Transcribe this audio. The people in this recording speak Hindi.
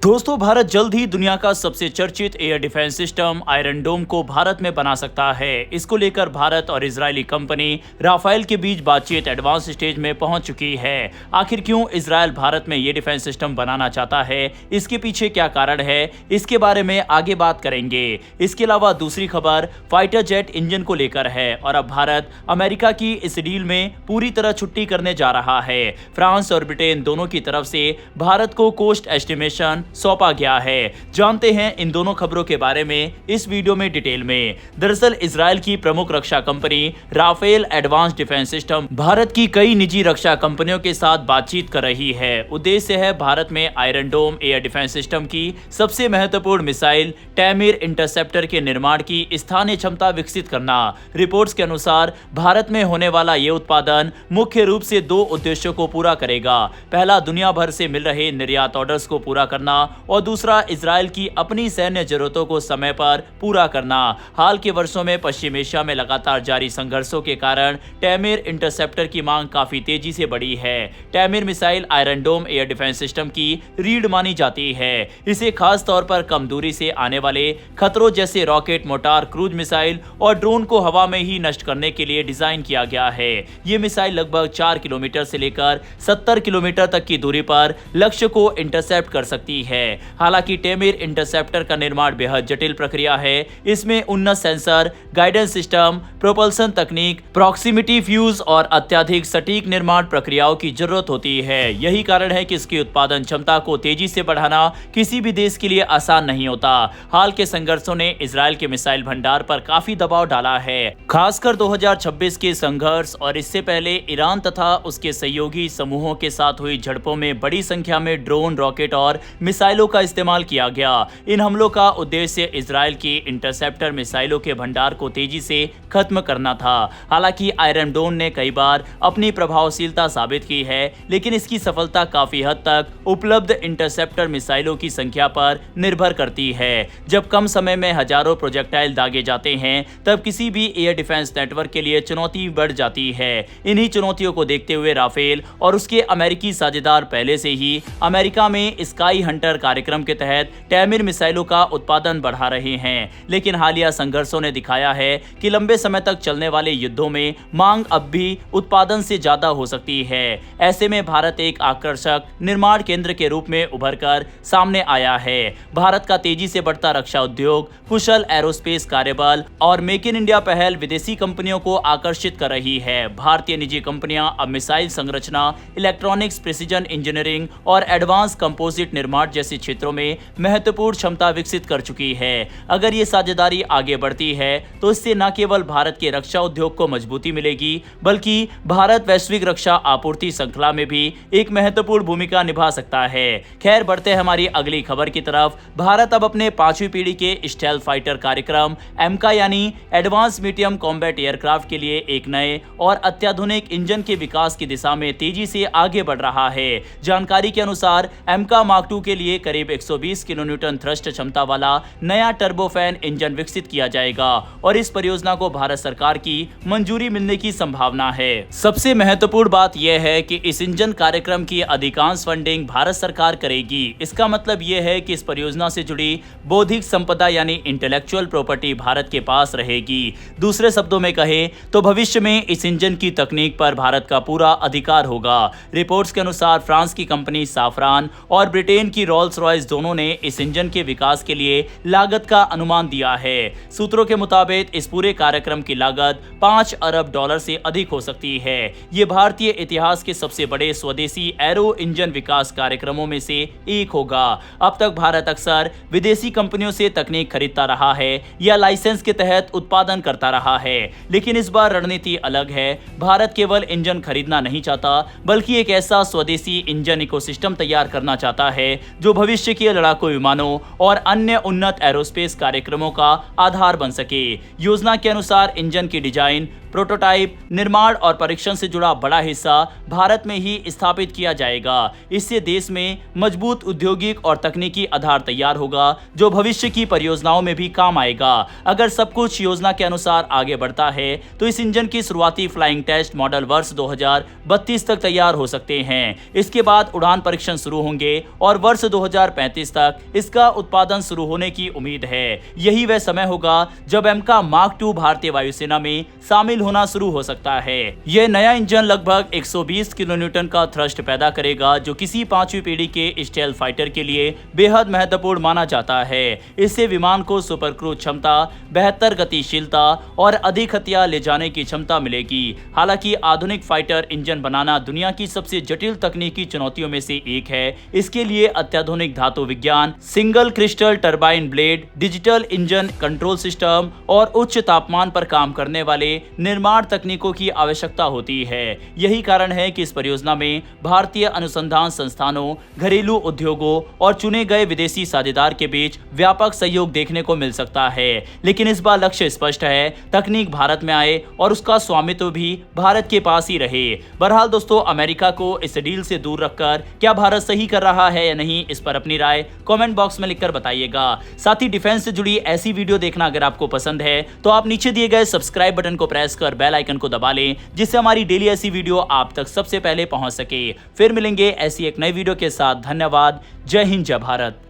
दोस्तों, भारत जल्द ही दुनिया का सबसे चर्चित एयर डिफेंस सिस्टम आयरन डोम को भारत में बना सकता है। इसको लेकर भारत और इजरायली कंपनी राफेल के बीच बातचीत एडवांस स्टेज में पहुंच चुकी है। आखिर क्यों इजरायल भारत में ये डिफेंस सिस्टम बनाना चाहता है, इसके पीछे क्या कारण है, इसके बारे में आगे बात करेंगे। इसके अलावा दूसरी खबर फाइटर जेट इंजन को लेकर है और अब भारत अमेरिका की इस डील में पूरी तरह छुट्टी करने जा रहा है। फ्रांस और ब्रिटेन दोनों की तरफ से भारत को कोस्ट एस्टिमेशन सौंपा गया है। जानते हैं इन दोनों खबरों के बारे में इस वीडियो में डिटेल में। दरअसल इजरायल की प्रमुख रक्षा company Rafael advance defence system Bharat की कई निजी रक्षा कंपनियों के साथ बातचीत कर रही है। उद्देश्य है भारत में आयरन डोम एयर डिफेंस सिस्टम की सबसे महत्वपूर्ण मिसाइल टैमिर इंटरसेप्टर के निर्माण की स्थानीय क्षमता विकसित करना। रिपोर्ट्स के अनुसार भारत में होने वाला ये उत्पादन मुख्य रूप से दो उद्देश्यों को पूरा करेगा। पहला, दुनिया भर से मिल रहे निर्यात ऑर्डर्स को पूरा करना और दूसरा, इजरायल की अपनी सैन्य जरूरतों को समय पर पूरा करना। हाल के वर्षों में पश्चिम एशिया में लगातार जारी संघर्षों के कारण टैमिर इंटरसेप्टर की मांग काफी तेजी से बढ़ी है। टैमिर मिसाइल आयरन डोम एयर डिफेंस सिस्टम की रीढ़ मानी जाती है। इसे खास तौर पर कम दूरी से आने वाले खतरों जैसे रॉकेट, मोटार, क्रूज मिसाइल और ड्रोन को हवा में ही नष्ट करने के लिए डिजाइन किया गया है। ये मिसाइल लगभग 4 किलोमीटर से लेकर 70 किलोमीटर तक की दूरी पर लक्ष्य को इंटरसेप्ट कर सकती है। हालांकि टैमिर इंटरसेप्टर का निर्माण बेहद जटिल प्रक्रिया है। इसमें उन्नत सेंसर, गाइडेंस सिस्टम, प्रोपल्सन तकनीक, प्रॉक्सिमिटी फ्यूज और अत्यधिक सटीक निर्माण प्रक्रियाओं की जरूरत होती है। यही कारण है कि इसकी उत्पादन क्षमता को तेजी से बढ़ाना किसी भी देश के लिए आसान नहीं होता। हाल के संघर्षों ने इजरायल के मिसाइल भंडार पर काफी दबाव डाला है, खासकर 2026 के संघर्ष और इससे पहले ईरान तथा उसके सहयोगी समूहों के साथ हुई झड़पों में बड़ी संख्या में ड्रोन, रॉकेट और मिसाइलों का इस्तेमाल किया गया। इन हमलों का उद्देश्य इजरायल की इंटरसेप्टर मिसाइलों के भंडार को तेजी से खत्म करना था। हालांकि आयरन डोम ने कई बार अपनी प्रभावशीलता साबित की है, लेकिन इसकी सफलता काफी हद तक उपलब्ध इंटरसेप्टर मिसाइलों की संख्या पर निर्भर करती है। जब कम समय में हजारों प्रोजेक्टाइल दागे जाते हैं, तब किसी भी एयर डिफेंस नेटवर्क के लिए चुनौती बढ़ जाती है। इन्हीं चुनौतियों को देखते हुए राफेल और उसके अमेरिकी साझेदार पहले से ही अमेरिका में स्काई हंटर कार्यक्रम के तहत टैमिर मिसाइलों का उत्पादन बढ़ा रहे हैं। लेकिन हालिया संघर्षों ने दिखाया है कि लंबे समय तक चलने वाले युद्धों में मांग अब भी उत्पादन से ज्यादा हो सकती है। ऐसे में भारत एक आकर्षक निर्माण केंद्र के रूप में उभरकर सामने आया है। भारत का तेजी से बढ़ता रक्षा उद्योग, कुशल एरोस्पेस कार्यबल और मेक इन इंडिया पहल विदेशी कंपनियों को आकर्षित कर रही है। भारतीय निजी कंपनियां अब मिसाइल संरचना, इलेक्ट्रॉनिक्स, प्रिसीजन इंजीनियरिंग और एडवांस कंपोजिट निर्माण जैसे क्षेत्रों में महत्वपूर्ण क्षमता विकसित कर चुकी है। अगर ये साझेदारी आगे बढ़ती है तो इससे न केवल भारत के रक्षा उद्योग को मजबूती मिलेगी, बल्कि भारत वैश्विक रक्षा आपूर्ति श्रृंखला में भी एक महत्वपूर्ण भूमिका निभा सकता है। खैर, बढ़ते हैं हमारी अगली खबर की तरफ। भारत अब अपने 5वीं पीढ़ी के स्टेल्थ फाइटर कार्यक्रम एमका यानी एडवांस मीडियम कॉम्बैट एयरक्राफ्ट के लिए एक नए और अत्याधुनिक इंजन के विकास की दिशा में तेजी से आगे बढ़ रहा है। जानकारी के अनुसार एमका मार्क 2 के लिए करीब 120 किलोन्यूटन थ्रस्ट क्षमता वाला नया टर्बोफैन इंजन विकसित किया जाएगा और इस परियोजना को भारत सरकार की मंजूरी मिलने की संभावना है। सबसे महत्वपूर्ण बात यह है कि इस इंजन कार्यक्रम की अधिकांश फंडिंग भारत सरकार करेगी। इसका मतलब यह है कि इस परियोजना से जुड़ी बौद्धिक संपदा यानी इंटेलेक्चुअल प्रॉपर्टी भारत के पास रहेगी। दूसरे शब्दों में कहें तो भविष्य में इस इंजन की तकनीक पर भारत का पूरा अधिकार होगा। रिपोर्ट्स के अनुसार फ्रांस की कंपनी साफरान और ब्रिटेन की रोल्स रॉयस दोनों ने इस इंजन के विकास के लिए लागत का अनुमान दिया है। सूत्रों के मुताबिक इस पूरे कार्यक्रम की लागत 5 अरब डॉलर से अधिक हो सकती है। ये भारतीय इतिहास के सबसे बड़े स्वदेशी एरो इंजन विकास कार्यक्रमों में से एक होगा। अब तक भारत अक्सर विदेशी कंपनियों से तकनीक खरीदता रहा है या लाइसेंस के तहत उत्पादन करता रहा है, लेकिन इस बार रणनीति अलग है। भारत केवल इंजन खरीदना नहीं चाहता, बल्कि एक ऐसा स्वदेशी इंजन इकोसिस्टम तैयार करना चाहता है जो भविष्य के लड़ाकू विमानों और अन्य उन्नत एरोस्पेस कार्यक्रमों का आधार बन सके। योजना के अनुसार इंजन की डिजाइन, प्रोटोटाइप, निर्माण और परीक्षण से जुड़ा बड़ा हिस्सा भारत में ही स्थापित किया जाएगा। इससे देश में मजबूत औद्योगिक और तकनीकी आधार तैयार होगा जो भविष्य की परियोजनाओं में भी काम आएगा। अगर सब कुछ योजना के अनुसार आगे बढ़ता है तो इस इंजन की शुरुआती फ्लाइंग टेस्ट मॉडल वर्ष 2032 तक तैयार हो सकते हैं। इसके बाद उड़ान परीक्षण शुरू होंगे और वर्ष 2035 तक इसका उत्पादन शुरू होने की उम्मीद है। यही वह समय होगा जब एमका मार्क II भारतीय वायुसेना में शामिल होना शुरू हो सकता है। यह नया इंजन लगभग 120 किलोन्यूटन का थ्रस्ट पैदा करेगा, जो किसी 5वीं पीढ़ी के स्टेल्थ फाइटर के लिए बेहद महत्वपूर्ण माना जाता है। इससे विमान को सुपर क्रूज क्षमता, बेहतर गतिशीलता और अधिक हथियार ले जाने की क्षमता मिलेगी। हालांकि आधुनिक फाइटर इंजन बनाना दुनिया की सबसे जटिल तकनीकी चुनौतियों में से एक है। इसके लिए अत्याधुनिक धातु विज्ञान, single crystal turbine blade, digital engine control system और उच्च तापमान पर काम करने वाले निर्माण तकनीकों की आवश्यकता होती है। यही कारण है कि इस परियोजना में भारतीय अनुसंधान संस्थानों, घरेलू उद्योगों और चुने गए विदेशी साझेदार के बीच व्यापक सहयोग देखने को मिल सकता है। लेकिन इस बार लक्ष्य स्पष्ट है, तकनीक भारत में आए और उसका स्वामित्व भी भारत के पास ही रहे। बहरहाल दोस्तों, अमेरिका को इस डील से दूर रखकर क्या भारत सही कर रहा है या नहीं, इस पर अपनी राय कमेंट बॉक्स में लिखकर बताइएगा। साथ ही डिफेंस से जुड़ी ऐसी वीडियो देखना अगर आपको पसंद है तो आप नीचे दिए गए सब्सक्राइब बटन को प्रेस कर बेल आइकन को दबा लें, जिससे हमारी डेली ऐसी वीडियो आप तक सबसे पहले पहुंच सके। फिर मिलेंगे ऐसी एक नई वीडियो के साथ। धन्यवाद। जय हिंद, जय भारत।